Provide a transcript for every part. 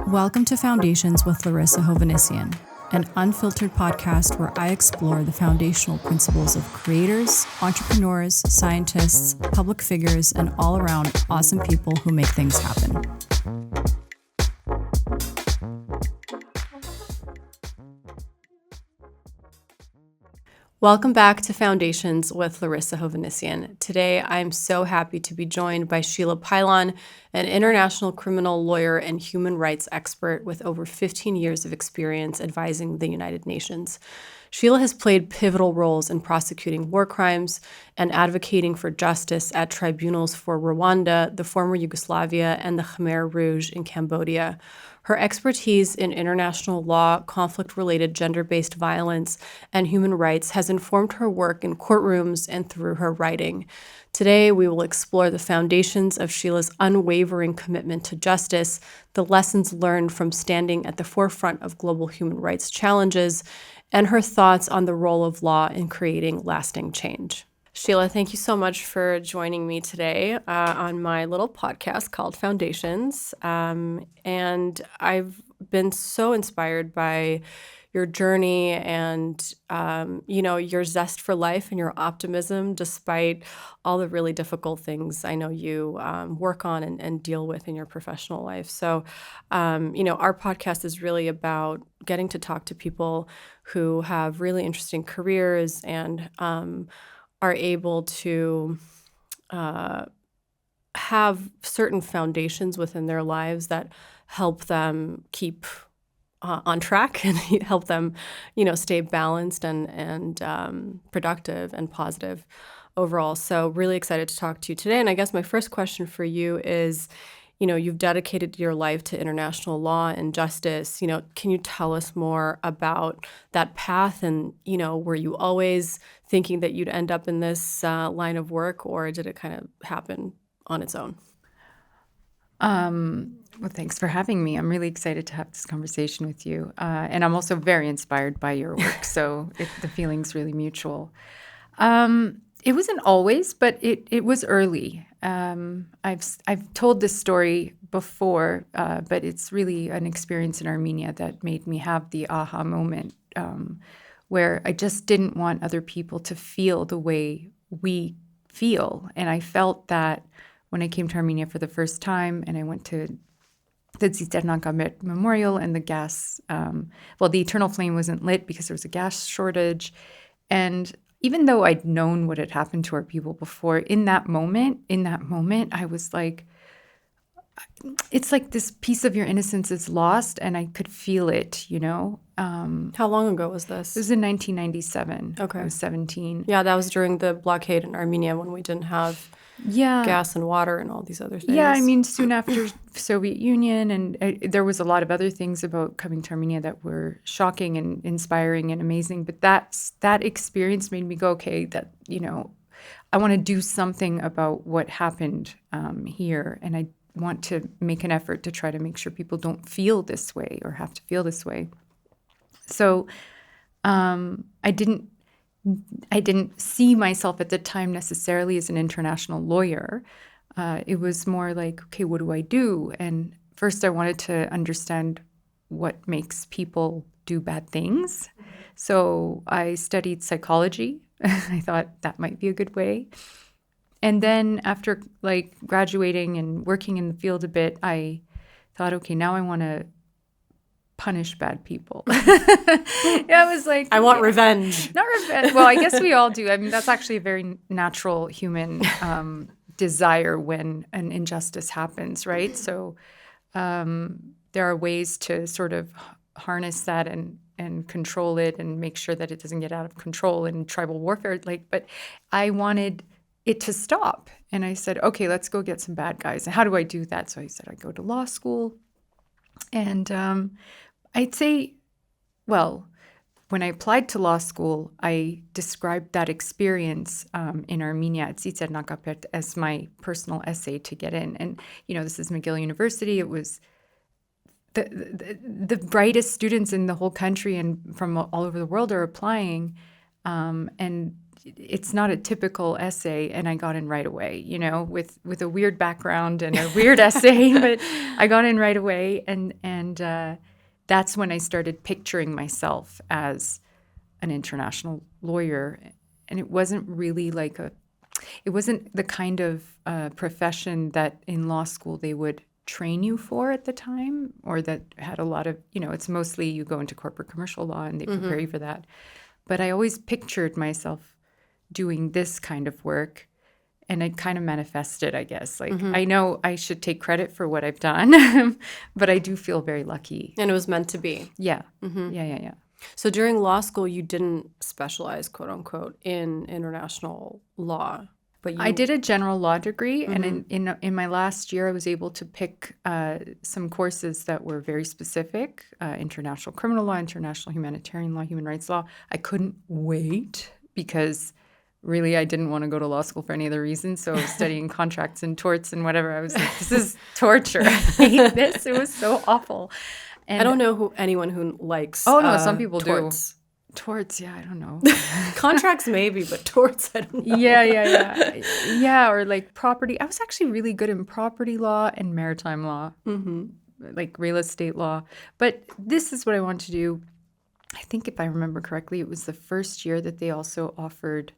Welcome to Foundations with Larisa Hovannisian, an unfiltered podcast where I explore the foundational principles of creators, entrepreneurs, scientists, public figures, and all around awesome people who make things happen. Welcome back to Foundations with Larisa Hovannisian. Today, I'm so happy to be joined by Sheila Paylan, an international criminal lawyer and human rights expert with over 15 years of experience advising the United Nations. Sheila has played pivotal roles in prosecuting war crimes and advocating for justice at tribunals for Rwanda, the former Yugoslavia, and the Khmer Rouge in Cambodia. Her expertise in international law, conflict-related gender-based violence, and human rights has informed her work in courtrooms and through her writing. Today, we will explore the foundations of Sheila's unwavering commitment to justice, the lessons learned from standing at the forefront of global human rights challenges, and her thoughts on the role of law in creating lasting change. Sheila, thank you so much for joining me today on my little podcast called Foundations. And I've been so inspired by your journey and, your zest for life and your optimism, despite all the really difficult things I know you work on and deal with in your professional life. So, our podcast is really about getting to talk to people who have really interesting careers and are able to have certain foundations within their lives that help them keep on track and help them, stay balanced and productive and positive overall. So really excited to talk to you today. And I guess my first question for you is, you've dedicated your life to international law and justice. Can you tell us more about that path? And, were you always thinking that you'd end up in this line of work, or did it kind of happen on its own? Well, thanks for having me. I'm really excited to have this conversation with you. And I'm also very inspired by your work. So the feeling's really mutual. It wasn't always, but it was early. I've told this story before, but it's really an experience in Armenia that made me have the aha moment, where I just didn't want other people to feel the way we feel. And I felt that when I came to Armenia for the first time and I went to the Disillusionment Memorial and the gas, the Eternal Flame wasn't lit because there was a gas shortage. And even though I'd known what had happened to our people before, in that moment, I was like, it's like this piece of your innocence is lost, and I could feel it, How long ago was this? It was in 1997. Okay. I was 17. Yeah, that was during the blockade in Armenia when we didn't have gas and water and all these other things. Yeah, I mean, soon after Soviet Union, and there was a lot of other things about coming to Armenia that were shocking and inspiring and amazing. But that experience made me go, okay, I want to do something about what happened here, and I want to make an effort to try to make sure people don't feel this way or have to feel this way. So I didn't see myself at the time necessarily as an international lawyer. It was more like, okay, what do I do? And first I wanted to understand what makes people do bad things. So I studied psychology. I thought that might be a good way. And then after graduating and working in the field a bit, I thought, okay, now I want to punish bad people. I was like, I want revenge. Not revenge. Well, I guess we all do. I mean, that's actually a very natural human desire when an injustice happens, right? So there are ways to sort of harness that and control it and make sure that it doesn't get out of control in tribal warfare. But I wanted it to stop. And I said, okay, let's go get some bad guys. And how do I do that? So I said, I go to law school. And I'd say, when I applied to law school, I described that experience in Armenia at Disillusionment as my personal essay to get in. And, this is McGill University. It was the brightest students in the whole country and from all over the world are applying. And it's not a typical essay, and I got in right away, with a weird background and a weird essay, but I got in right away, and that's when I started picturing myself as an international lawyer, and it wasn't really it wasn't the kind of profession that in law school they would train you for at the time, or that had a lot of, it's mostly you go into corporate commercial law and they prepare you for that. But I always pictured myself doing this kind of work, and it kind of manifested, I guess. I know I should take credit for what I've done, but I do feel very lucky. And it was meant to be. Yeah. Yeah. So during law school, you didn't specialize, quote unquote, in international law, but I did a general law degree, and in my last year, I was able to pick some courses that were very specific: international criminal law, international humanitarian law, human rights law. I couldn't wait because really I didn't want to go to law school for any other reason. So I was studying contracts and torts and whatever. I was like, this is torture. I hate this. It was so awful. And I don't know anyone who likes. Oh no, some people torts. do. Torts, yeah, I don't know. Contracts maybe, but torts, I don't know. Yeah, or like property. I was actually really good in property law and maritime law, like real estate law. But this is what I want to do. I think if I remember correctly, it was the first year that they also offered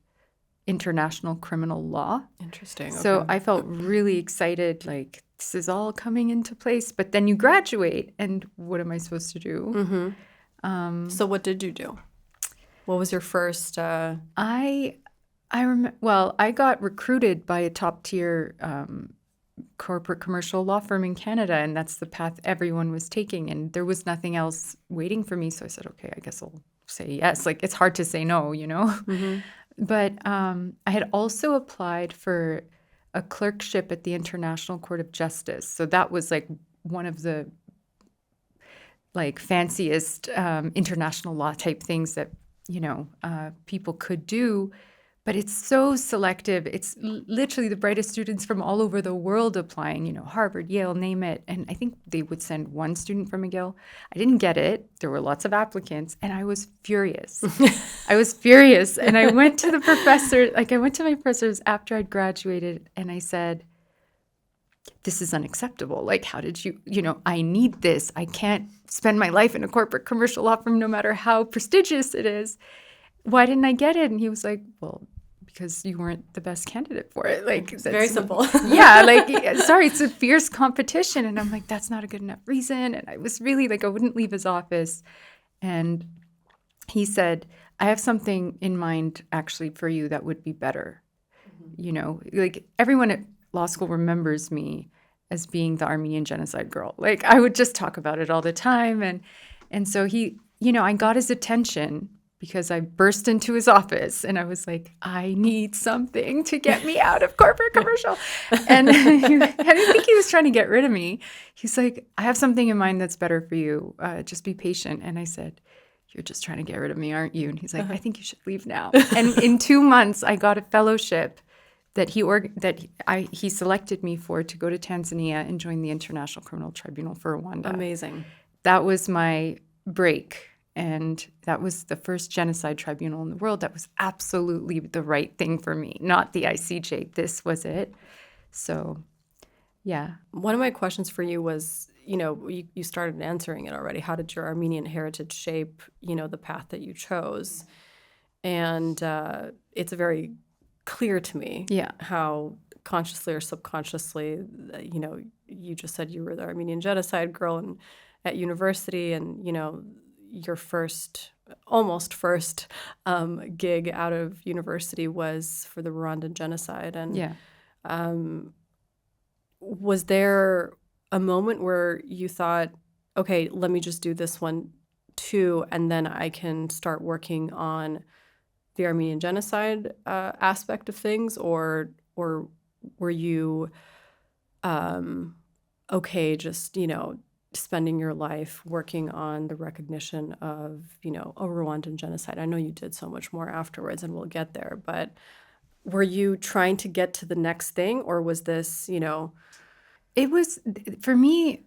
international criminal law. Interesting. So okay. I felt really excited, like this is all coming into place. But then you graduate, and what am I supposed to do? So what did you do? What was your first? I remember. Well, I got recruited by a top tier corporate commercial law firm in Canada, and that's the path everyone was taking. And there was nothing else waiting for me, so I said, "Okay, I guess I'll say yes." Like it's hard to say no, But I had also applied for a clerkship at the International Court of Justice, so that was like one of the fanciest international law type things that people could do, but it's so selective. It's literally the brightest students from all over the world applying, Harvard, Yale, name it. And I think they would send one student from McGill. I didn't get it. There were lots of applicants, and I was furious. And I went to the professor, I went to my professors after I'd graduated, and I said, this is unacceptable. Like, how did you, I need this. I can't spend my life in a corporate commercial law firm no matter how prestigious it is. Why didn't I get it? And he was like, well, because you weren't the best candidate for it. Like, it's very simple. Yeah, sorry, it's a fierce competition. And I'm like, that's not a good enough reason. And I was really I wouldn't leave his office. And he said, I have something in mind actually for you that would be better. Everyone at law school remembers me as being the Armenian genocide girl. I would just talk about it all the time. And so he, I got his attention because I burst into his office and I was like, I need something to get me out of corporate commercial. And I didn't think he was trying to get rid of me. He's like, I have something in mind that's better for you. Just be patient. And I said, you're just trying to get rid of me, aren't you? And he's like, I think you should leave now. And in 2 months, I got a fellowship that he selected me for to go to Tanzania and join the International Criminal Tribunal for Rwanda. Amazing. That was my break. And that was the first genocide tribunal in the world. That was absolutely the right thing for me, not the ICJ. This was it. So, yeah. One of my questions for you was, you started answering it already. How did your Armenian heritage shape, the path that you chose? And it's very clear to me how consciously or subconsciously, you just said you were the Armenian genocide girl at university, and, your almost first gig out of university was for the Rwandan genocide. And was there a moment where you thought, okay, let me just do this one too, and then I can start working on the Armenian genocide aspect of things, or were you okay just, spending your life working on the recognition of, a Rwandan genocide? I know you did so much more afterwards, and we'll get there, but were you trying to get to the next thing, or was this, It was, for me,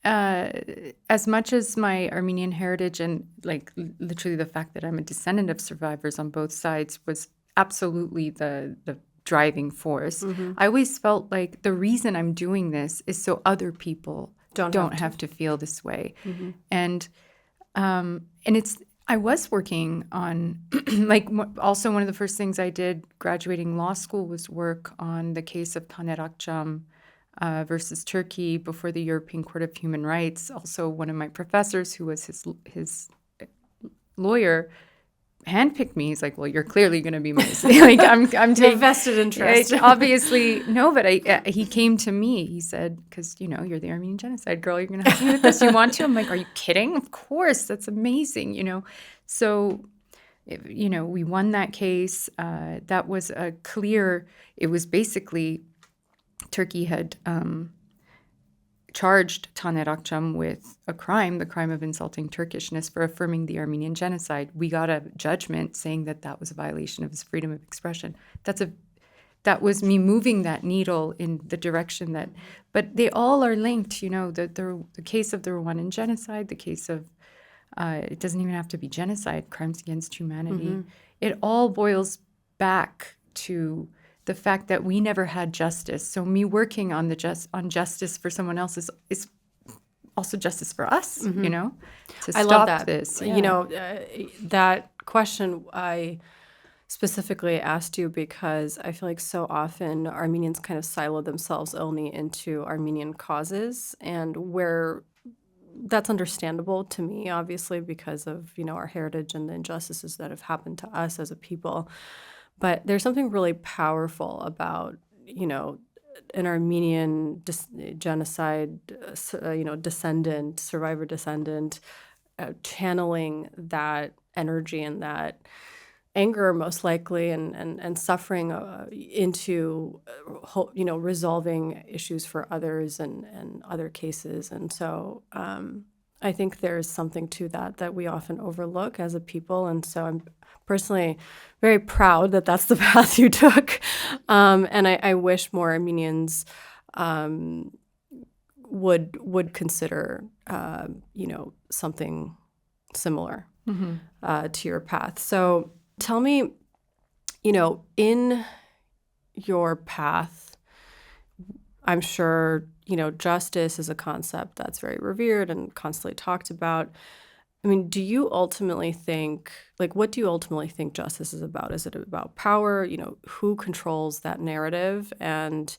as much as my Armenian heritage and literally the fact that I'm a descendant of survivors on both sides was absolutely the driving force. I always felt like the reason I'm doing this is so other people don't have to feel this way. And it's I was working on also one of the first things I did graduating law school was work on the case of Taner Akçam versus Turkey before the European Court of Human Rights. Also, one of my professors, who was his lawyer, handpicked me. He's like, "Well, you're clearly going to be my I'm taking vested interest." Obviously, no, but he came to me. He said, "Because you're the Armenian genocide girl. You're going to help me with this. You want to?" I'm like, "Are you kidding? Of course. That's amazing." So. We won that case. That was it was basically Turkey had charged Taner Akçam with a crime, the crime of insulting Turkishness, for affirming the Armenian genocide. We got a judgment saying that was a violation of his freedom of expression. That was me moving that needle in the direction that, but they all are linked. The case of the Rwandan genocide, the case of it doesn't even have to be genocide, crimes against humanity. It all boils back to the fact that we never had justice. So me working on justice for someone else is also justice for us, to I stop love that. this. Yeah. That question I specifically asked you because I feel like so often Armenians kind of silo themselves only into Armenian causes, and where that's understandable to me, obviously, because of, our heritage and the injustices that have happened to us as a people. But there's something really powerful about, an Armenian genocide, survivor descendant, channeling that energy and that anger, most likely, and suffering into, resolving issues for others and other cases. And so I think there's something to that we often overlook as a people. And so I'm personally very proud that that's the path you took. And I wish more Armenians would consider, something similar to your path. So tell me, in your path, I'm sure, justice is a concept that's very revered and constantly talked about. I mean, do you ultimately think, what do you ultimately think justice is about? Is it about power? Who controls that narrative? And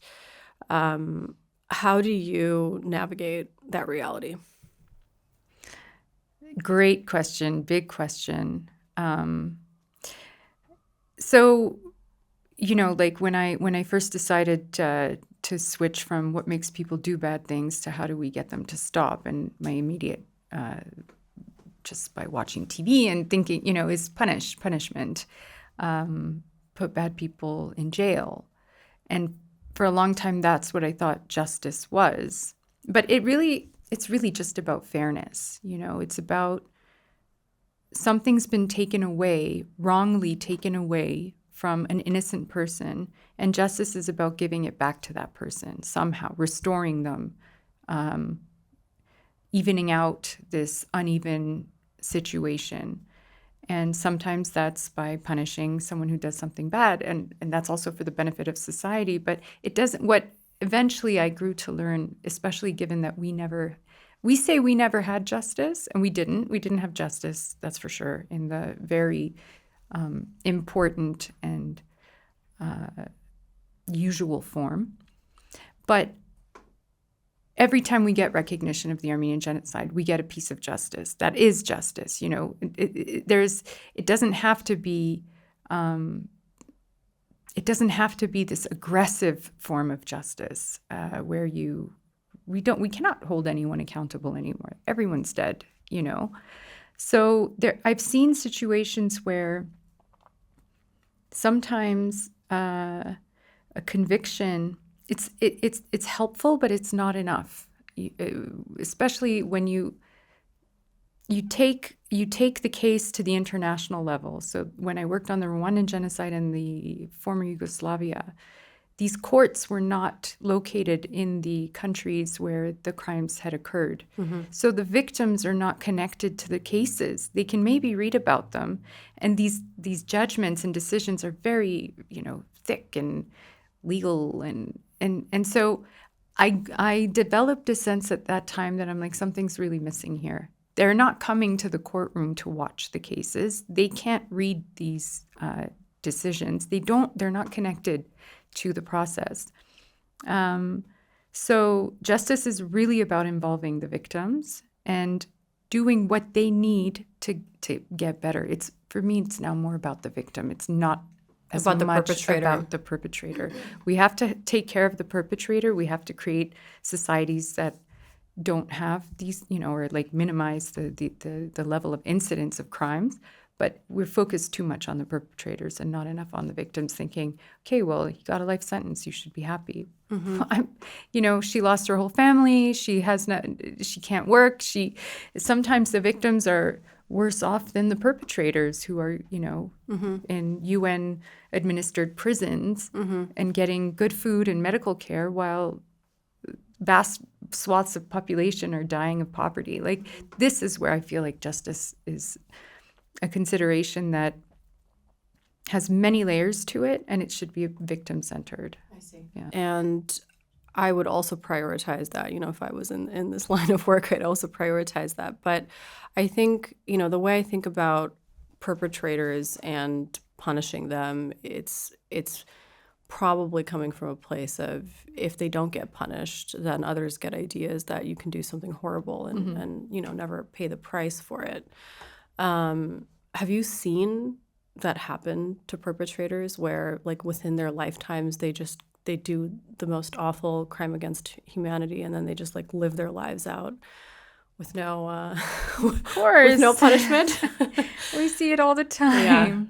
how do you navigate that reality? Great question. Big question. So, when I first decided to switch from what makes people do bad things to how do we get them to stop, and my immediate just by watching TV and thinking, is punishment, put bad people in jail. And for a long time, that's what I thought justice was. But it's really just about fairness. It's about something's been taken away, wrongly taken away from an innocent person, and justice is about giving it back to that person somehow, restoring them, evening out this uneven situation. And sometimes that's by punishing someone who does something bad, and that's also for the benefit of society. But it doesn't. What eventually I grew to learn, especially given that we say we never had justice, and we didn't have justice, that's for sure, in the very important and usual form. But every time we get recognition of the Armenian genocide, we get a piece of justice. That is justice. It doesn't have to be. It doesn't have to be this aggressive form of justice where we cannot hold anyone accountable anymore. Everyone's dead. So I've seen situations where sometimes a conviction, it's helpful, but it's not enough. Especially when you take the case to the international level. So when I worked on the Rwandan genocide and the former Yugoslavia, these courts were not located in the countries where the crimes had occurred. So the victims are not connected to the cases. They can maybe read about them. And these judgments and decisions are very, thick and legal. And so I developed a sense at that time that I'm like, something's really missing here. They're not coming to the courtroom to watch the cases. They can't read these decisions. They're not connected to the process. So justice is really about involving the victims and doing what they need to get better. For me, it's now more about the victim. It's not as about much the perpetrator. About the perpetrator. We have to take care of the perpetrator. We have to create societies that don't have these, or like minimize the level of incidence of crimes. But we're focused too much on the perpetrators and not enough on the victims, thinking, okay, well, you got a life sentence, you should be happy. She lost her whole family. She can't work. Sometimes the victims are worse off than the perpetrators, who are, in UN administered prisons and getting good food and medical care, while vast swaths of population are dying of poverty. Like, this is where I feel like justice is a consideration that has many layers to it, and it should be victim-centered. I see. Yeah. And I would also prioritize that. If I was in this line of work, I'd also prioritize that. But I think, the way I think about perpetrators and punishing them, it's probably coming from a place of, if they don't get punished, then others get ideas that you can do something horrible and never pay the price for it. Have you seen that happen to perpetrators, where like within their lifetimes they do the most awful crime against humanity, and then they just like live their lives out with no of course, with no punishment? We see it all the time. Yeah.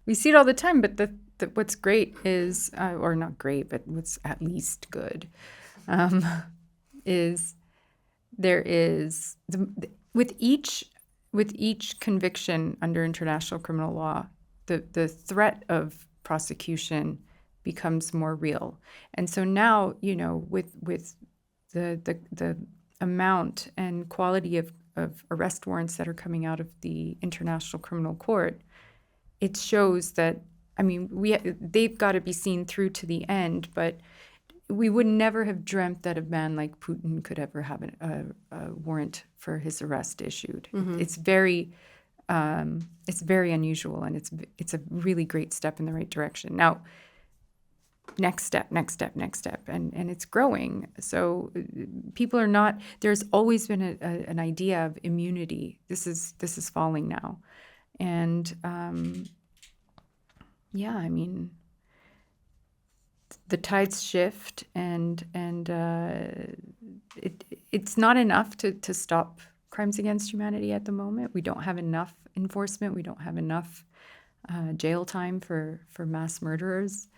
We see it all the time, but what's great is, or not great, but what's at least good, is there is with each conviction under international criminal law, the threat of prosecution becomes more real. And so now, with the amount and quality of arrest warrants that are coming out of the International Criminal Court, it shows that, they've got to be seen through to the end, but we would never have dreamt that a man like Putin could ever have a warrant for his arrest issued. It's very unusual, and it's a really great step in the right direction. Now, next step, and it's growing. So people are not. There's always been an idea of immunity. This is falling now, and the tides shift, and it's not enough to stop crimes against humanity at the moment. We don't have enough enforcement. We don't have enough jail time for mass murderers.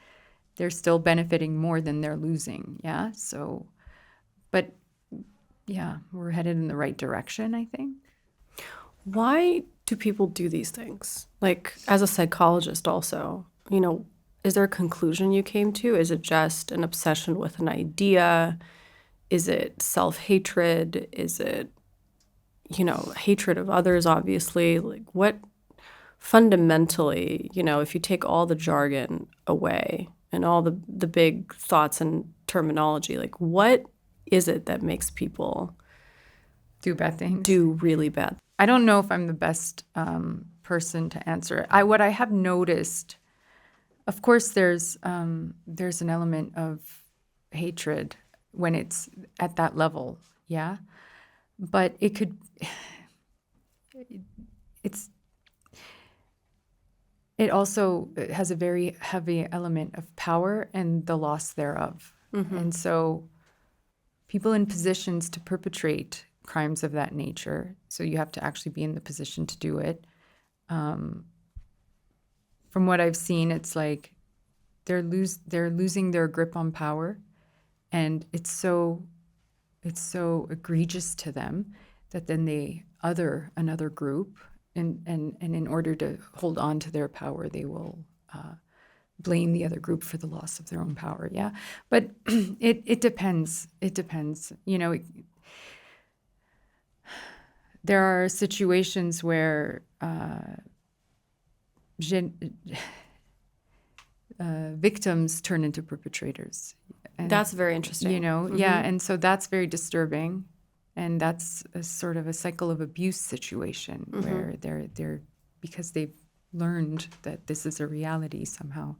They're still benefiting more than they're losing. Yeah. So, but yeah, we're headed in the right direction, I think. Why do people do these things? Like, as a psychologist also, is there a conclusion you came to? Is it just an obsession with an idea? Is it self-hatred? Is it, hatred of others, obviously? Like, what fundamentally, if you take all the jargon away and all the big thoughts and terminology, like, what is it that makes people do bad things? Do really bad. I don't know if I'm the best person to answer it. What I have noticed, of course, there's an element of hatred when it's at that level, yeah. But it also has a very heavy element of power and the loss thereof. And so people in positions to perpetrate crimes of that nature, so you have to actually be in the position to do it. From what I've seen, it's like they're losing their grip on power, and it's so egregious to them that then they other another group, and in order to hold on to their power, they will blame the other group for the loss of their own power. Yeah, but it depends. It depends. There are situations where victims turn into perpetrators. And, that's very interesting. Yeah, and so that's very disturbing, and that's a sort of a cycle of abuse situation where they're because they've learned that this is a reality somehow,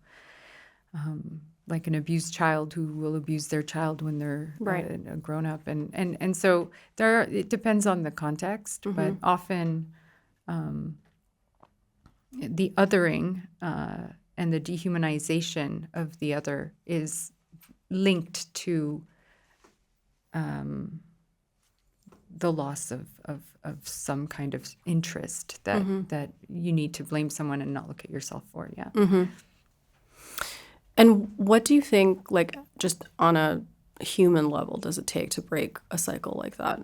like an abused child who will abuse their child when they're grown up, and so it depends on the context, but often the othering and the dehumanization of the other is linked to the loss of some kind of interest that you need to blame someone and not look at yourself for. Yeah. And what do you think, like, just on a human level, does it take to break a cycle like that?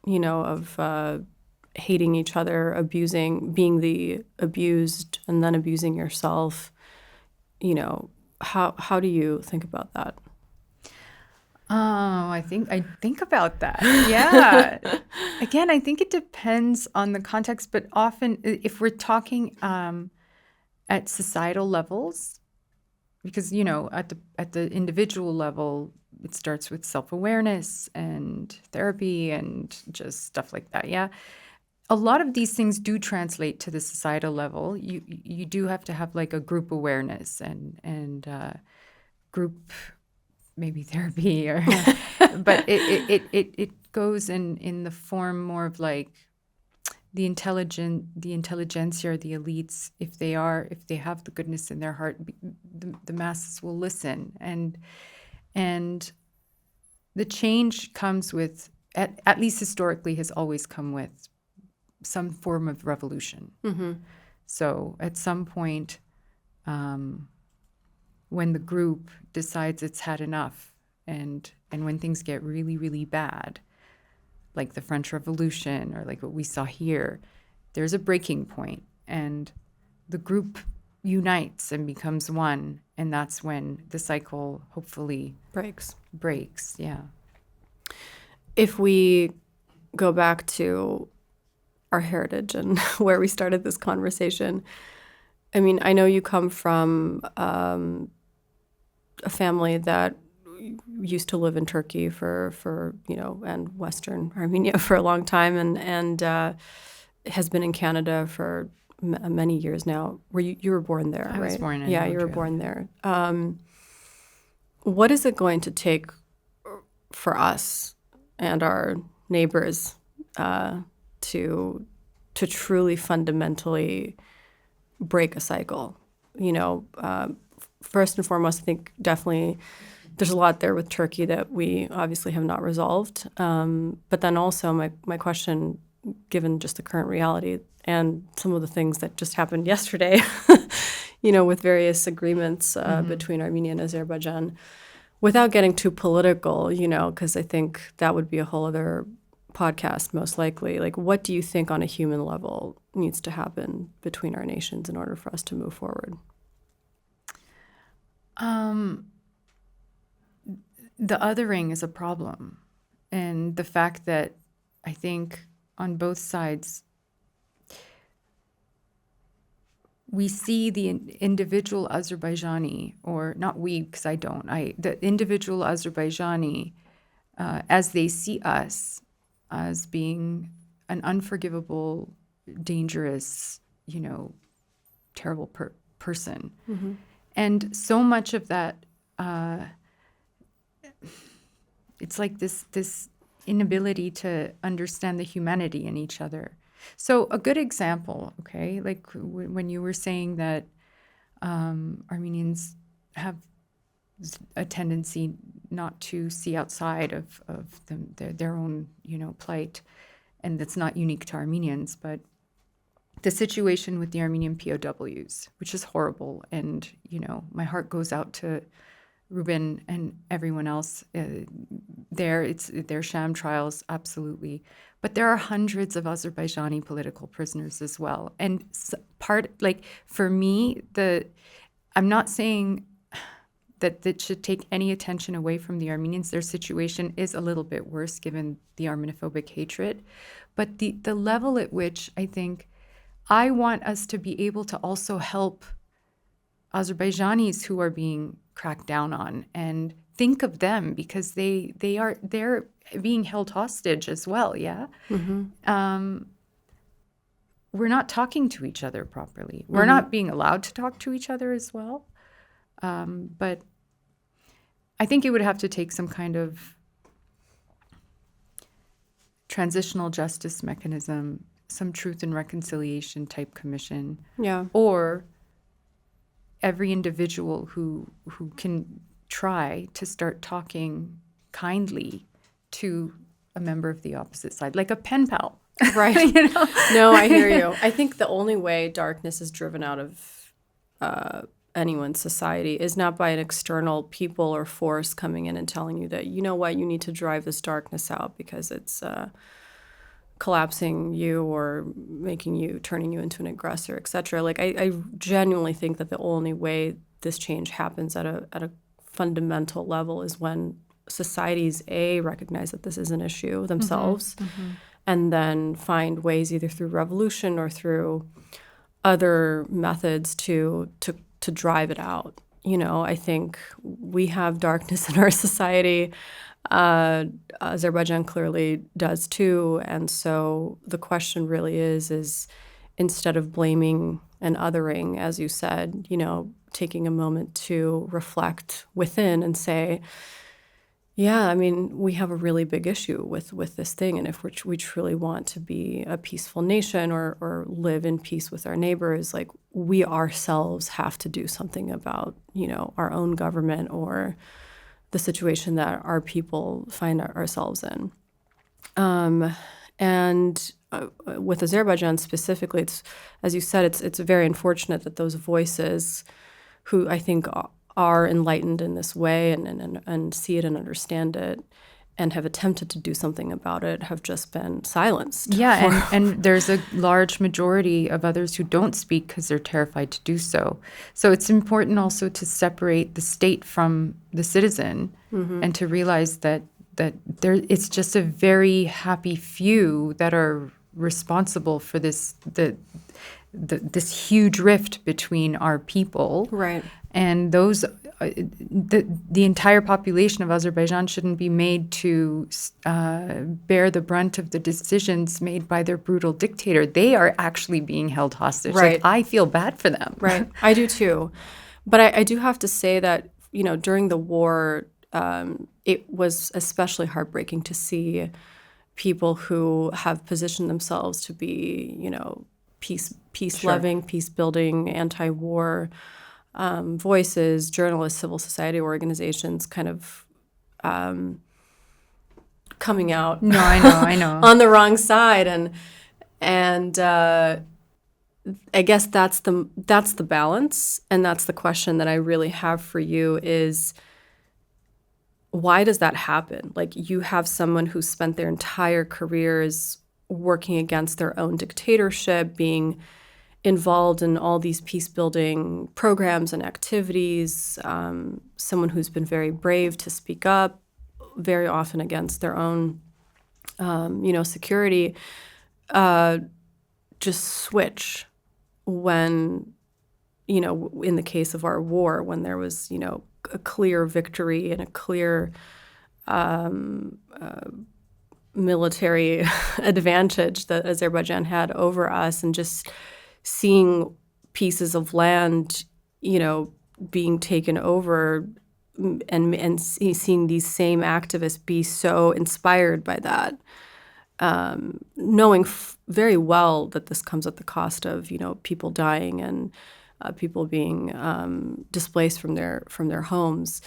Of hating each other, being the abused, and then abusing yourself. How do you think about that? Oh, I think about that. Yeah. Again, I think it depends on the context, but often if we're talking at societal levels, because at the individual level, it starts with self-awareness and therapy and just stuff like that. Yeah. A lot of these things do translate to the societal level. You do have to have like a group awareness and group maybe therapy, or but it goes in the form more of like the intelligentsia, or the elites. If they have the goodness in their heart, the masses will listen, and the change comes with, at least historically, has always come with some form of revolution. So at some point, when the group decides it's had enough, and when things get really, really bad, like the French Revolution or like what we saw here, there's a breaking point, and the group unites and becomes one, and that's when the cycle hopefully breaks. Yeah. If we go back to our heritage and where we started this conversation, I mean, I know you come from a family that used to live in Turkey for and Western Armenia for a long time, and has been in Canada for many years now. You were born there, right? I was born in Montreal. You were born there. What is it going to take for us and our neighbors to truly fundamentally break a cycle? First and foremost, I think definitely there's a lot there with Turkey that we obviously have not resolved. But then also my question, given just the current reality and some of the things that just happened yesterday, with various agreements between Armenia and Azerbaijan, without getting too political, because I think that would be a whole other podcast most likely. Like, what do you think on a human level needs to happen between our nations in order for us to move forward? The othering is a problem. And the fact that I think on both sides, we see the individual Azerbaijani, or not we, because I don't, the individual Azerbaijani, as they see us, as being an unforgivable, dangerous, terrible person. Mm-hmm. And so much of that, it's like this inability to understand the humanity in each other. So a good example, okay, like when you were saying that Armenians have a tendency not to see outside of their own, plight, and that's not unique to Armenians, but the situation with the Armenian POWs, which is horrible, and my heart goes out to Ruben and everyone else there. They're sham trials, absolutely, but there are hundreds of Azerbaijani political prisoners as well. And for me, I'm not saying that should take any attention away from the Armenians. Their situation is a little bit worse given the Armenophobic hatred. But the level at which I think I want us to be able to also help Azerbaijanis who are being cracked down on and think of them because they're being held hostage as well, yeah? We're not talking to each other properly. We're not being allowed to talk to each other as well. But I think it would have to take some kind of transitional justice mechanism, some truth and reconciliation type commission. Yeah. Or every individual who can try to start talking kindly to a member of the opposite side, like a pen pal. Right. You know? No, I hear you. I think the only way darkness is driven out of anyone's society is not by an external people or force coming in and telling you that, you know what, you need to drive this darkness out because it's collapsing you or turning you into an aggressor, et cetera. Like, I genuinely think that the only way this change happens at a fundamental level is when societies, recognize that this is an issue themselves, and then find ways either through revolution or through other methods to drive it out. You know, I think we have darkness in our society. Azerbaijan clearly does too. And so the question really is instead of blaming and othering, as you said, you know, taking a moment to reflect within and say, yeah, I mean, we have a really big issue with this thing. And if we truly want to be a peaceful nation or live in peace with our neighbors, like, we ourselves have to do something about, you know, our own government or the situation that our people find ourselves in. And with Azerbaijan specifically, it's, as you said, it's very unfortunate that those voices who I think are enlightened in this way and see it and understand it and have attempted to do something about it have just been silenced. Yeah, and there's a large majority of others who don't speak because they're terrified to do so. So it's important also to separate the state from the citizen and to realize that it's just a very happy few that are responsible for this huge rift between our people. Right. And those, the entire population of Azerbaijan shouldn't be made to bear the brunt of the decisions made by their brutal dictator. They are actually being held hostage. Right. Like, I feel bad for them. Right. I do too. But I do have to say that, you know, during the war, it was especially heartbreaking to see people who have positioned themselves to be, you know, peace-loving, peace-building, anti-war voices, journalists, civil society organizations kind of coming out. No, I know. On the wrong side. And I guess that's the balance, and that's the question that I really have for you is, why does that happen? Like, you have someone who spent their entire careers working against their own dictatorship, being involved in all these peace-building programs and activities, someone who's been very brave to speak up, very often against their own, security, just switch when, you know, in the case of our war, when there was, you know, a clear victory and a clear military advantage that Azerbaijan had over us, and just seeing pieces of land, you know, being taken over, and seeing these same activists be so inspired by that, knowing very well that this comes at the cost of, you know, people dying and people being displaced from their homes.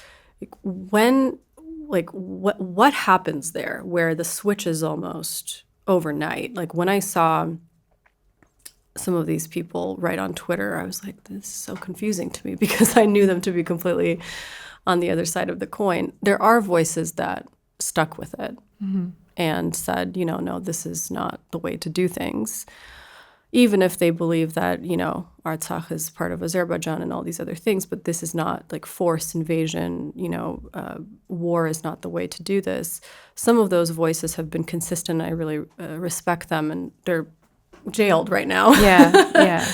What happens there where the switch is almost overnight? Like, when I saw some of these people write on Twitter, I was like, this is so confusing to me because I knew them to be completely on the other side of the coin. There are voices that stuck with it and said, you know, no, this is not the way to do things. even if they believe that, Artsakh is part of Azerbaijan and all these other things, but this is not like forced invasion, war is not the way to do this. Some of those voices have been consistent. I really respect them, and they're jailed right now. Yeah.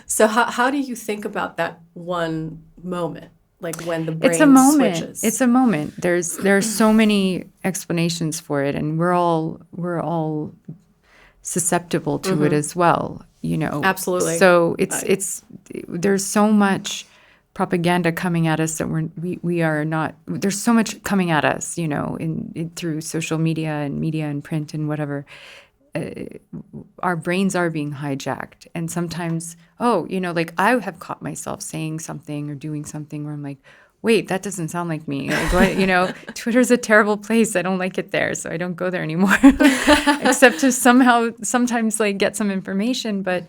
So how do you think about that one moment, like when the brain It's a moment. switches? It's a moment. There are so many explanations for it, and we're all susceptible to it as well. Absolutely. So it's there's so much propaganda coming at us that we are not. There's so much coming at us, in through social media and print and whatever. Our brains are being hijacked, and sometimes, like I have caught myself saying something or doing something where I'm like, wait, that doesn't sound like me. Twitter's a terrible place. I don't like it there, so I don't go there anymore, except to sometimes like get some information. But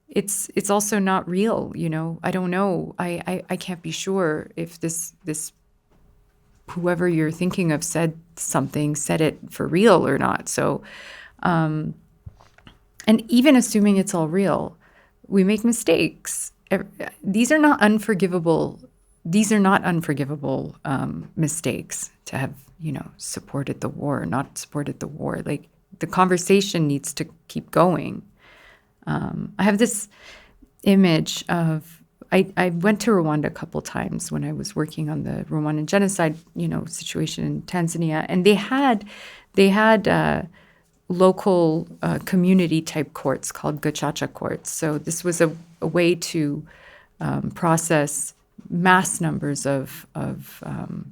it's also not real. I don't know. I can't be sure if this whoever you're thinking of said it for real or not. So, and even assuming it's all real, we make mistakes. These are not unforgivable. These are not unforgivable mistakes to have, supported the war or not supported the war. Like, the conversation needs to keep going. I have this image of, I went to Rwanda a couple times when I was working on the Rwandan genocide, situation in Tanzania, and they had local community type courts called gacaca courts. So this was a way to process mass numbers of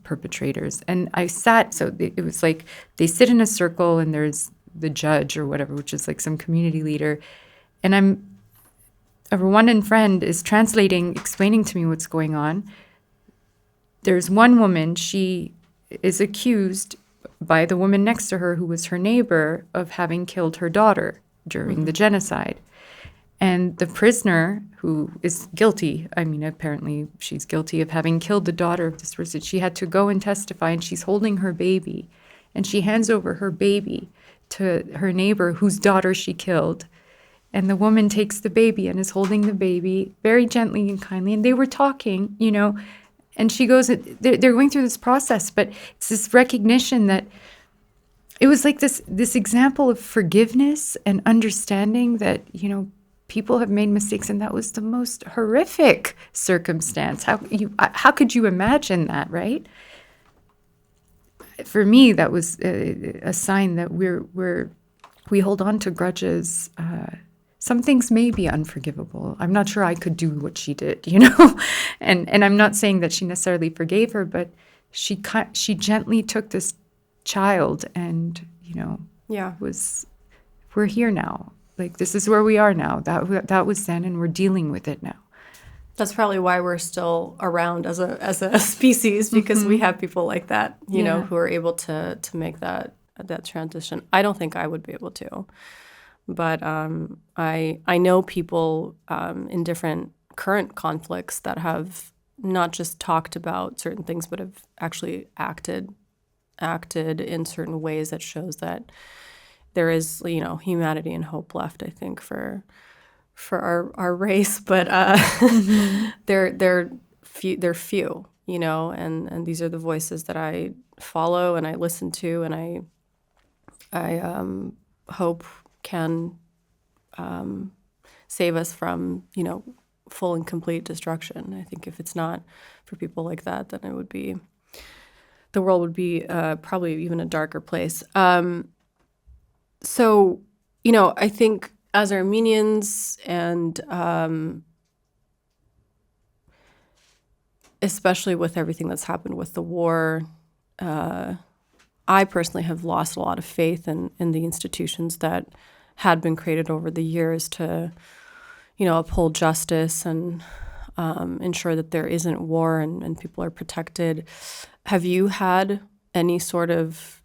perpetrators. And I sat, so it was like they sit in a circle and there's the judge or whatever, which is like some community leader, and a Rwandan friend is translating, explaining to me what's going on. There's one woman, she is accused by the woman next to her, who was her neighbor, of having killed her daughter during the genocide. And the prisoner, who is guilty, apparently she's guilty of having killed the daughter of this person, she had to go and testify, and she's holding her baby. And she hands over her baby to her neighbor, whose daughter she killed. And the woman takes the baby and is holding the baby very gently and kindly. And they were talking, and she goes, they're going through this process, but it's this recognition that it was like this example of forgiveness and understanding that, people have made mistakes, and that was the most horrific circumstance. How could you imagine that, right? For me, that was a sign that we hold on to grudges. Some things may be unforgivable. I'm not sure I could do what she did, and I'm not saying that she necessarily forgave her, but she gently took this child and, we're here now. Like, this is where we are now. That was then, and we're dealing with it now. That's probably why we're still around as a species, because we have people like that, who are able to make that transition. I don't think I would be able to. But I know people in different current conflicts that have not just talked about certain things, but have actually acted in certain ways that shows that there is, humanity and hope left, I think, for our race. But they're few, and these are the voices that I follow and I listen to, and I hope can save us from, full and complete destruction. I think if it's not for people like that, then the world would be probably even a darker place. So, I think as Armenians, and especially with everything that's happened with the war, I personally have lost a lot of faith in the institutions that had been created over the years to, uphold justice and ensure that there isn't war and people are protected. Have you had any sort of,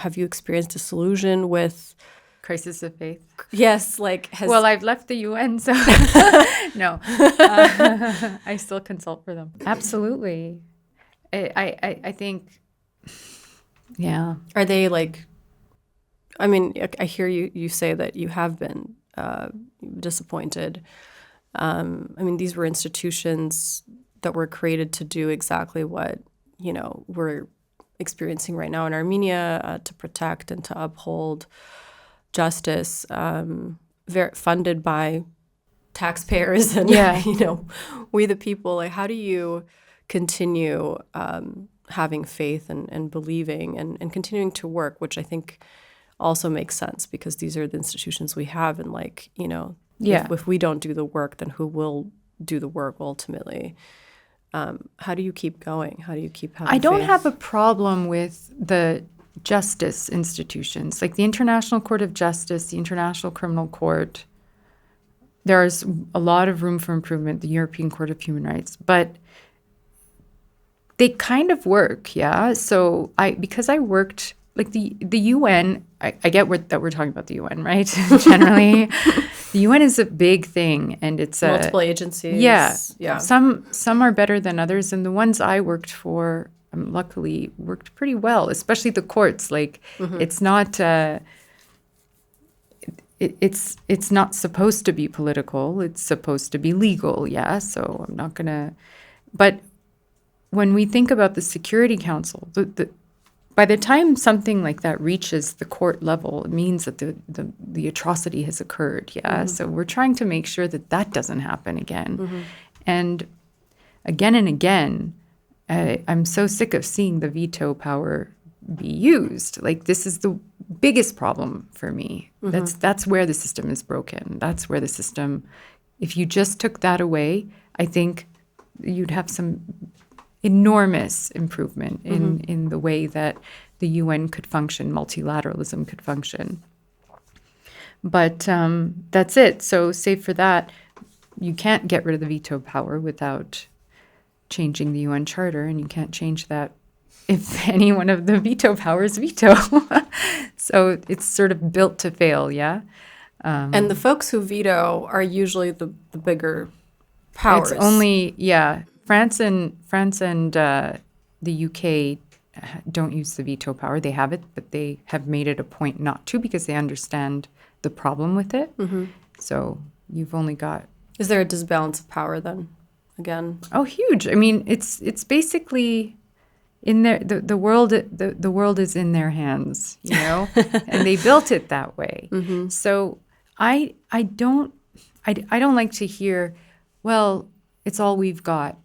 have you experienced disillusion with Crisis of faith? Yes, well, I've left the UN, so no. I still consult for them. Absolutely. I think, yeah. Are they I hear you say that you have been disappointed. I mean, these were institutions that were created to do exactly what, we're experiencing right now in Armenia, to protect and to uphold justice, funded by taxpayers and, we the people. Like, how do you continue having faith and believing and continuing to work, which I think also makes sense because these are the institutions we have. And if we don't do the work, then who will do the work ultimately? How do you keep going? How do you keep having I don't faith? have a problem with the justice institutions, like the International Court of Justice, the International Criminal Court. There's a lot of room for improvement, the European Court of Human Rights, but they kind of work, yeah? So because I worked, like the UN, I get that we're talking about the UN, right? Generally, the UN is a big thing, and it's multiple agencies. Yeah. Some are better than others, and the ones I worked for, luckily, worked pretty well. Especially the courts. Like, it's not. It's not supposed to be political. It's supposed to be legal. Yeah. So I'm not gonna. But when we think about the Security Council, by the time something like that reaches the court level, it means that the atrocity has occurred, yeah? So we're trying to make sure that doesn't happen again. And again, I'm so sick of seeing the veto power be used. Like, this is the biggest problem for me. That's where the system is broken. That's where the system, if you just took that away, I think you'd have some enormous improvement in the way that the UN could function, multilateralism could function. But that's it. So save for that, you can't get rid of the veto power without changing the UN Charter, and you can't change that if any one of the veto powers veto. So it's sort of built to fail, yeah? And the folks who veto are usually the bigger powers. It's only, France and the UK don't use the veto power. They have it, but they have made it a point not to because they understand the problem with it. So you've only got... Is there a disbalance of power then, again? Oh, huge. I mean, it's basically in their... The world is in their hands, and they built it that way. So I don't like to hear, well, it's all we've got.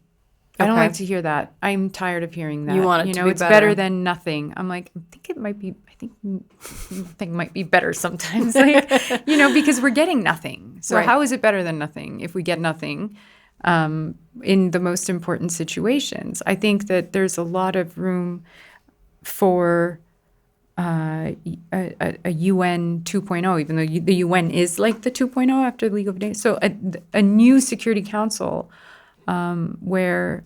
I don't like to hear that. I'm tired of hearing that. You want it to be it's better than nothing. I'm like, I think nothing might be better sometimes. Like, because we're getting nothing. So how is it better than nothing if we get nothing in the most important situations? I think that there's a lot of room for a UN 2.0, even though the UN is like the 2.0 after the League of Nations. So a new Security Council where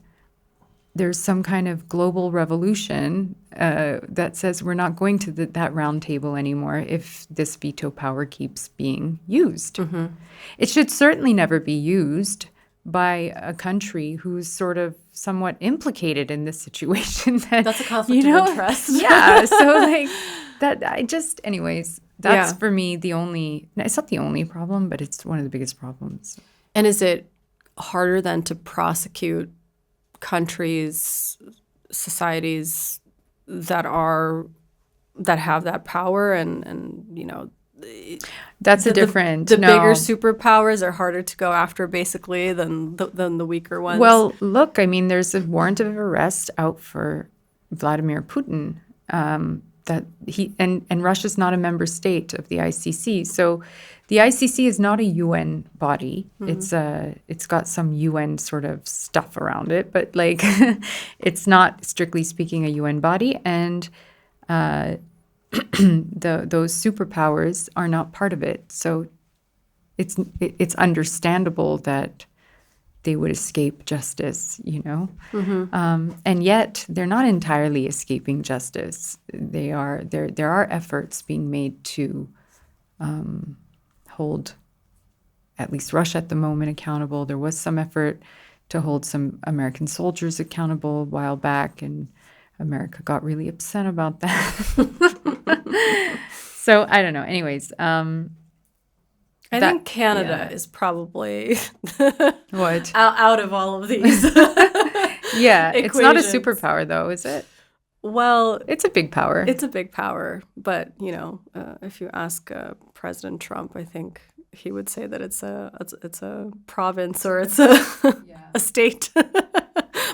there's some kind of global revolution that says we're not going to that round table anymore if this veto power keeps being used. It should certainly never be used by a country who's sort of somewhat implicated in this situation. That's a conflict of interest. Yeah, so like that, anyways, that's for me it's not the only problem, but it's one of the biggest problems. And is it harder then to prosecute countries, societies that have that power and that's the bigger superpowers are harder to go after basically than the weaker ones? Well, look, I mean, there's a warrant of arrest out for Vladimir Putin. That he and Russia's not a member state of the ICC. So the ICC is not a UN body. It's got some UN sort of stuff around it, but like it's not strictly speaking a UN body, and those superpowers are not part of it. So it's understandable that they would escape justice, and yet they're not entirely escaping justice. There are efforts being made to hold at least Russia at the moment accountable. There was some effort to hold some American soldiers accountable a while back, and America got really upset about that. So I don't know. Anyways, I think Canada is probably what out of all of these. Yeah, it's not a equations. superpower, though, is it? Well, It's a big power. it's a big power, but if you ask President Trump, I think he would say that it's a province or it's a state.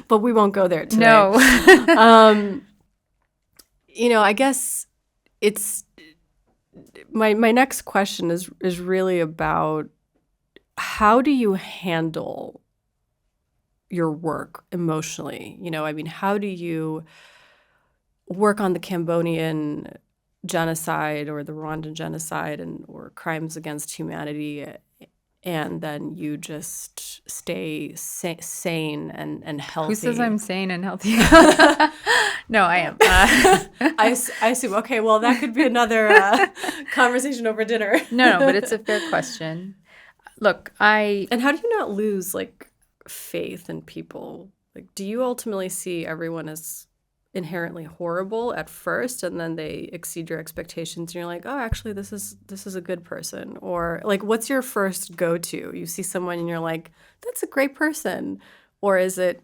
But we won't go there today. No. I guess it's my next question is really about how do you handle your work emotionally? How do you work on the Cambodian genocide or the Rwandan genocide or crimes against humanity, and then you just stay sane and healthy? Who says I'm sane and healthy? No, I am. I assume. Okay, well, that could be another conversation over dinner. No, but it's a fair question. Look, And how do you not lose, faith in people? Do you ultimately see everyone as inherently horrible at first, and then they exceed your expectations, and you're like, oh, actually, this is a good person? Or, what's your first go-to? You see someone, and you're like, that's a great person. Or is it,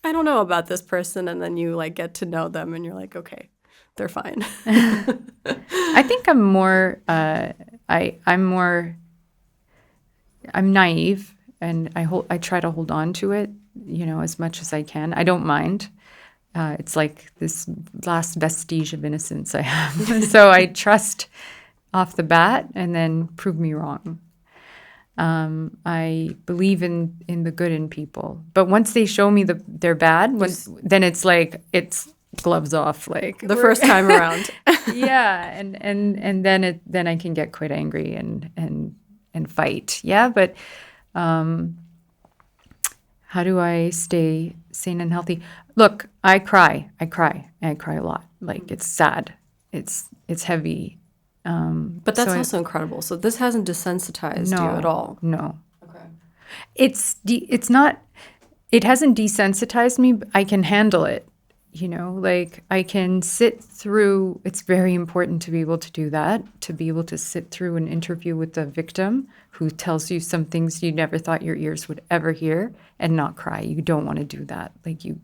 I don't know about this person, and then you, get to know them, and you're like, okay, they're fine. I think I'm more, I'm naive, and I try to hold on to it, as much as I can. I don't mind. It's like this last vestige of innocence I have. So I trust off the bat and then prove me wrong. I believe in the good in people. But once they show me they're bad, then it's it's gloves off. The first time around. Yeah. And then I can get quite angry and fight. Yeah. But how do I stay sane and healthy? Look, I cry a lot. It's sad. It's heavy. But that's also incredible. So this hasn't desensitized you at all. No. Okay. It's not. It hasn't desensitized me. But I can handle it. I can sit through. It's very important to be able to do that. To be able to sit through an interview with the victim who tells you some things you never thought your ears would ever hear, and not cry. You don't want to do that. You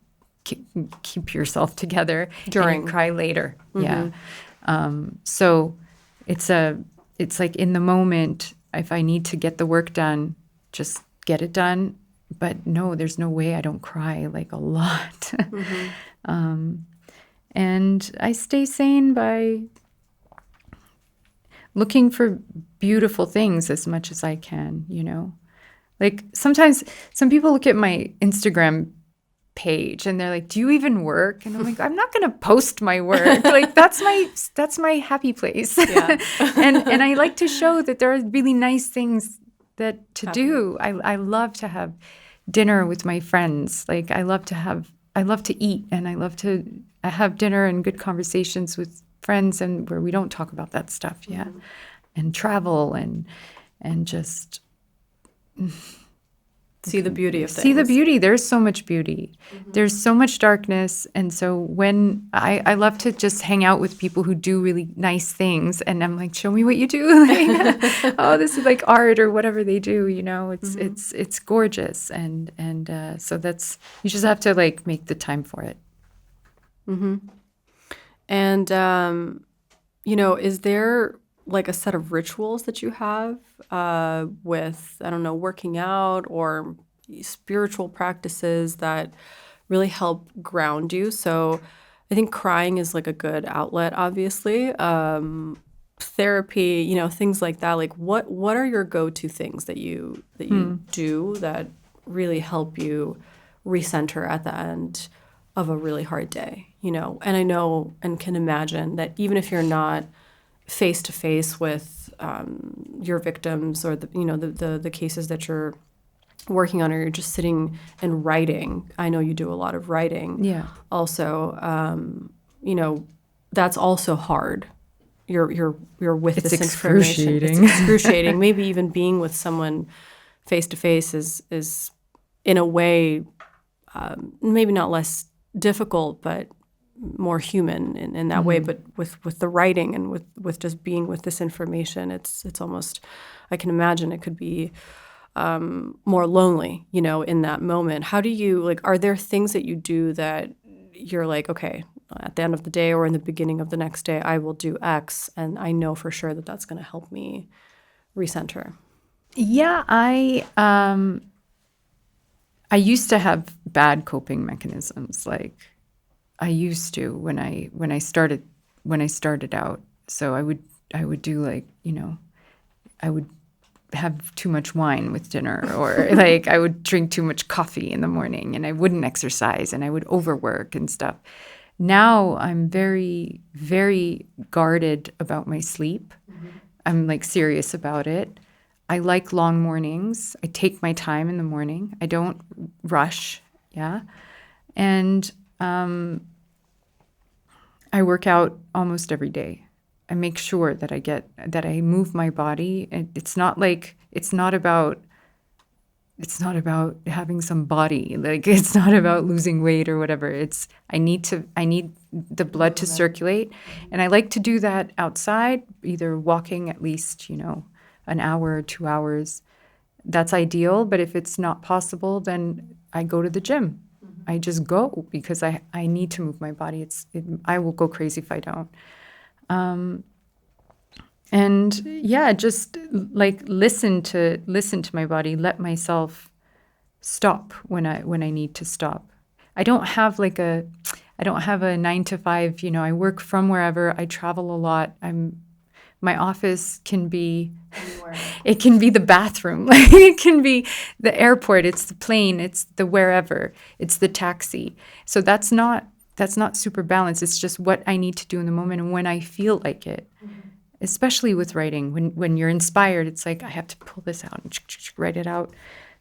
keep yourself together during, and cry later. Mm-hmm. Yeah. So it's in the moment, if I need to get the work done, just get it done. But no, there's no way I don't cry a lot. Mm-hmm. And I stay sane by looking for beautiful things as much as I can, Sometimes some people look at my Instagram page and they're like, do you even work? And I'm like, I'm not going to post my work. That's my happy place. Yeah. and I like to show that there are really nice things to do. I love to have dinner with my friends. I love to eat, and I love to have dinner and good conversations with friends, and where we don't talk about that stuff. Yeah. Mm-hmm. And travel and just see the beauty of things. See the beauty. There's so much beauty. Mm-hmm. There's so much darkness. And so when I love to just hang out with people who do really nice things, and I'm like, show me what you do. Oh, this is art or whatever they do. It's gorgeous. And so you just have to make the time for it. Mm-hmm. And is there a set of rituals that you have with, I don't know, working out or spiritual practices that really help ground you? So I think crying is a good outlet, obviously. Therapy, things like that. What are your go-to things that you do that really help you recenter at the end of a really hard day? And I know and can imagine that even if you're not face to face with your victims or the cases that you're working on, or you're just sitting and writing. I know you do a lot of writing. Yeah. Also, that's also hard. You're with this information. It's excruciating. Maybe even being with someone face to face is in a way maybe not less difficult, but more human in that way. But with the writing and with just being with this information, it's almost, I can imagine it could be more lonely, in that moment. How do you, like, are there things that you do that you're like, okay, at the end of the day or in the beginning of the next day, I will do X, and I know for sure that that's going to help me recenter? Yeah, I used to have bad coping mechanisms. Like I used to when I started out. So I would do like, I would have too much wine with dinner, or like I would drink too much coffee in the morning, and I wouldn't exercise, and I would overwork and stuff. Now I'm very, very guarded about my sleep. I'm like serious about it. I like long mornings. I take my time in the morning. I don't rush. Yeah. And I work out almost every day. I make sure that I move my body. And it's not about having some body. Like it's not about losing weight or whatever. I need the blood to circulate. And I like to do that outside, either walking at least, an hour or 2 hours. That's ideal. But if it's not possible, then I go to the gym. I just go because I need to move my body. I will go crazy if I don't. And yeah, just like listen to my body, let myself stop when I need to stop. I don't have a 9 to 5, I work from wherever. I travel a lot. My office can be anywhere. It can be the bathroom, like it can be the airport, it's the plane, it's the wherever, it's the taxi. So that's not super balanced. It's just what I need to do in the moment and when I feel like it. Especially with writing, when you're inspired, it's like I have to pull this out and write it out.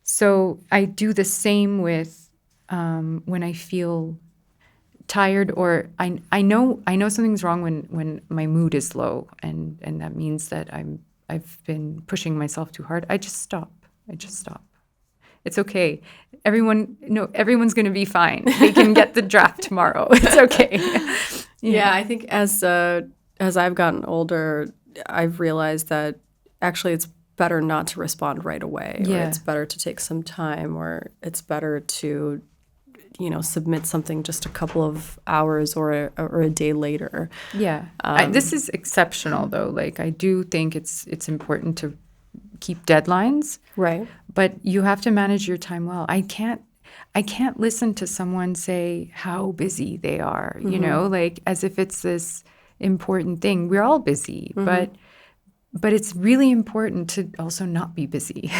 So I do the same with when I feel tired, or I know something's wrong when my mood is low, and that means that I've been pushing myself too hard. I just stop. It's okay. Everyone's going to be fine. They can get the draft tomorrow. It's okay. Yeah, I think as I've gotten older, I've realized that actually it's better not to respond right away. Yeah. Or it's better to take some time, or it's better to, submit something just a couple of hours or a day later. Yeah. This is exceptional, though. Like, I do think it's important to keep deadlines. Right. But you have to manage your time well. I can't listen to someone say how busy they are, like as if it's this important thing. We're all busy, but it's really important to also not be busy.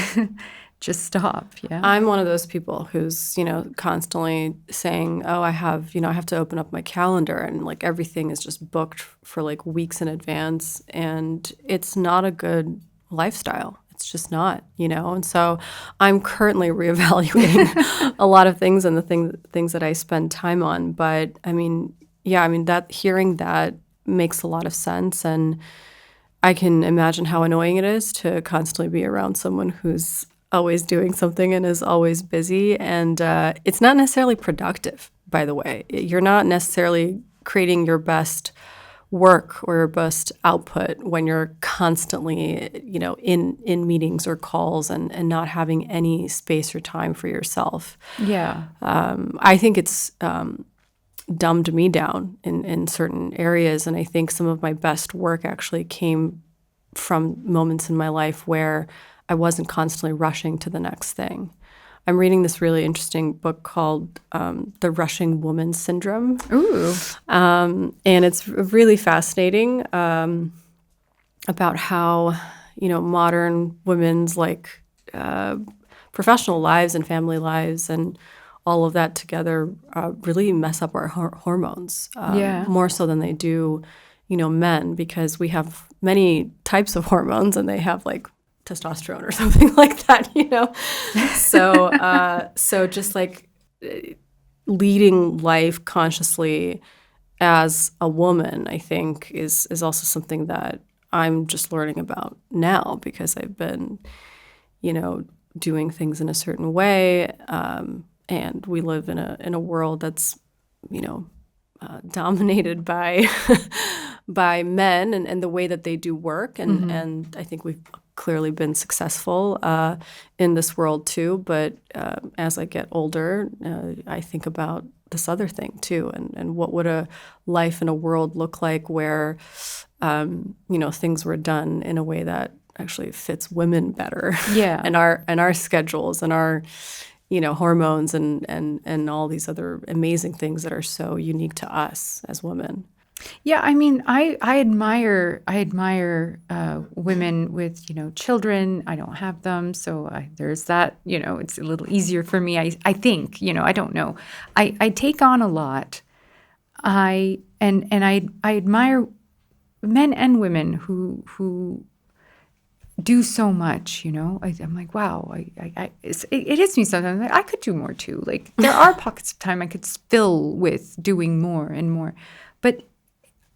Just stop. Yeah. I'm one of those people who's, constantly saying, oh, I have to open up my calendar, and like everything is just booked for like weeks in advance, and it's not a good lifestyle. It's just not, And so I'm currently reevaluating a lot of things and the things that I spend time on. But that hearing that makes a lot of sense, and I can imagine how annoying it is to constantly be around someone who's always doing something and is always busy, and it's not necessarily productive, by the way. You're not necessarily creating your best work or your best output when you're constantly, in meetings or calls and not having any space or time for yourself. Yeah. I think it's dumbed me down in certain areas, and I think some of my best work actually came from moments in my life where I wasn't constantly rushing to the next thing. I'm reading this really interesting book called The Rushing Woman Syndrome. Ooh. And it's really fascinating about how, modern women's professional lives and family lives and all of that together really mess up our hormones more so than they do, men, because we have many types of hormones and they have like testosterone or something like that, So just like leading life consciously as a woman, I think is also something that I'm just learning about now because I've been, doing things in a certain way, and we live in a world that's, dominated by by men and the way that they do work. And I think we've clearly been successful in this world too. But as I get older, I think about this other thing too. And what would a life in a world look like where, things were done in a way that actually fits women better. Yeah. and our schedules and our hormones and all these other amazing things that are so unique to us as women. Yeah, I mean, I admire women with children. I don't have them, so there's that. It's a little easier for me. I think I don't know. I take on a lot. I admire men and women who do so much. I'm like, wow. It hits me sometimes. Like, I could do more too. Like there are pockets of time I could fill with doing more and more, but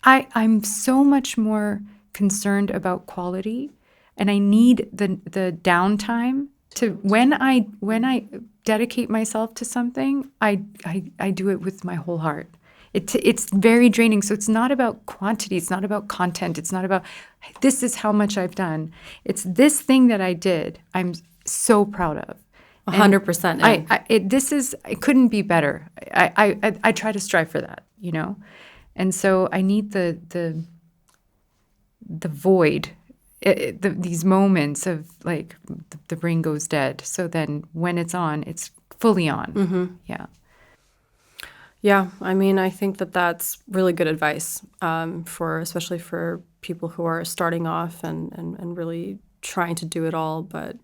I'm so much more concerned about quality, and I need the downtime to when I dedicate myself to something, I do it with my whole heart. It's very draining. So it's not about quantity. It's not about content. It's not about this is how much I've done. It's this thing that I did. I'm so proud of. 100%. It couldn't be better. I try to strive for that. And so I need the void, these moments of like the brain goes dead. So then when it's on, it's fully on. Mm-hmm. Yeah. Yeah. I mean, I think that's really good advice especially for people who are starting off and really trying to do it all, but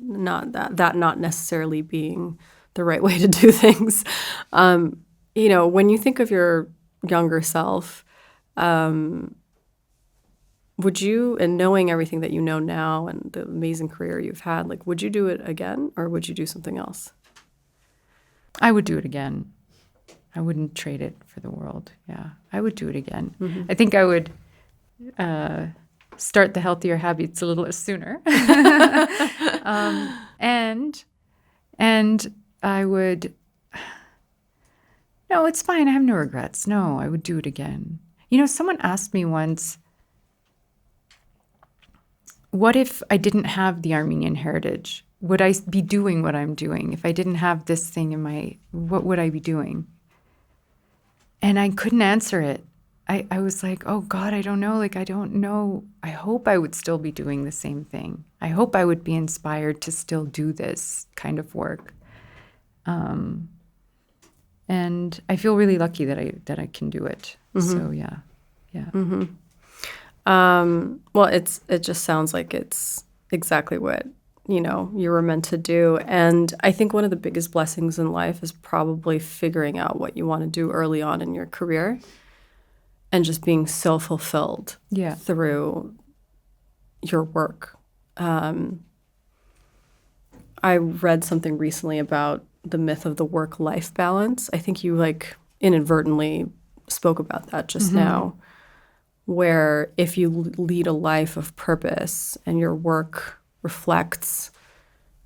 not necessarily being the right way to do things. When you think of your younger self, would you, and knowing everything that you know now and the amazing career you've had, like, would you do it again or would you do something else? I would do it again. I wouldn't trade it for the world. Yeah, I would do it again. Mm-hmm. I think I would start the healthier habits a little sooner. And I would... No, it's fine. I have no regrets. No, I would do it again. Someone asked me once, what if I didn't have the Armenian heritage? Would I be doing what I'm doing? If I didn't have this thing what would I be doing? And I couldn't answer it. I was like, oh God, I don't know. Like, I don't know. I hope I would still be doing the same thing. I hope I would be inspired to still do this kind of work. And I feel really lucky that I can do it. Mm-hmm. So yeah. Mm-hmm. Well, it just sounds like it's exactly what you were meant to do. And I think one of the biggest blessings in life is probably figuring out what you want to do early on in your career, and just being so fulfilled through your work. I read something recently about the myth of the work-life balance. I think you inadvertently spoke about that just mm-hmm. now, where if you lead a life of purpose and your work reflects,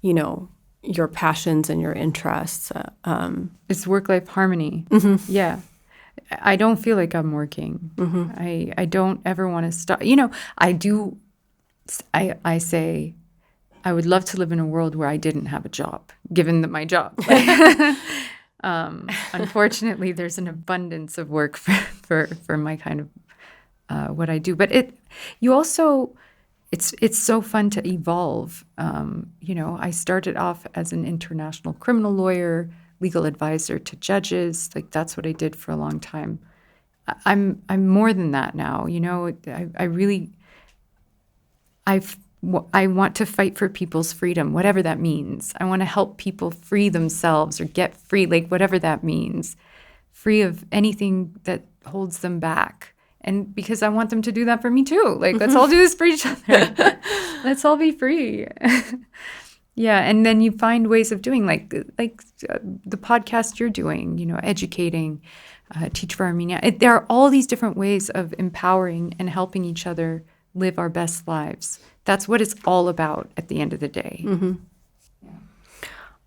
your passions and your interests. It's work-life harmony. Mm-hmm. Yeah. I don't feel like I'm working. Mm-hmm. I don't ever want to stop. I say I would love to live in a world where I didn't have a job, given that my job. Unfortunately, there's an abundance of work for my kind of what I do. But it's so fun to evolve. I started off as an international criminal lawyer, legal advisor to judges. Like, that's what I did for a long time. I'm more than that now. I want to fight for people's freedom, whatever that means. I want to help people free themselves or get free, whatever that means, free of anything that holds them back. And because I want them to do that for me too. Let's all do this for each other. Let's all be free. Yeah, and then you find ways of doing the podcast you're doing, educating, Teach for Armenia. There are all these different ways of empowering and helping each other live our best lives. That's what it's all about at the end of the day. Mm-hmm. Yeah.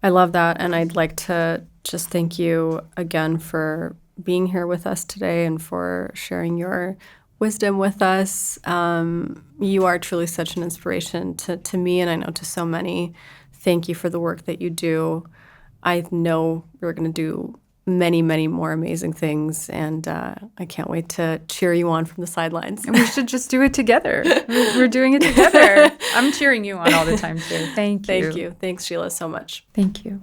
I love that. And I'd like to just thank you again for being here with us today and for sharing your wisdom with us. You are truly such an inspiration to me, and I know to so many. Thank you for the work that you do. I know you're going to do many, many more amazing things, and I can't wait to cheer you on from the sidelines. And we should just do it together. We're doing it together. I'm cheering you on all the time, too. Thank you. Thank you. Thanks, Sheila, so much. Thank you.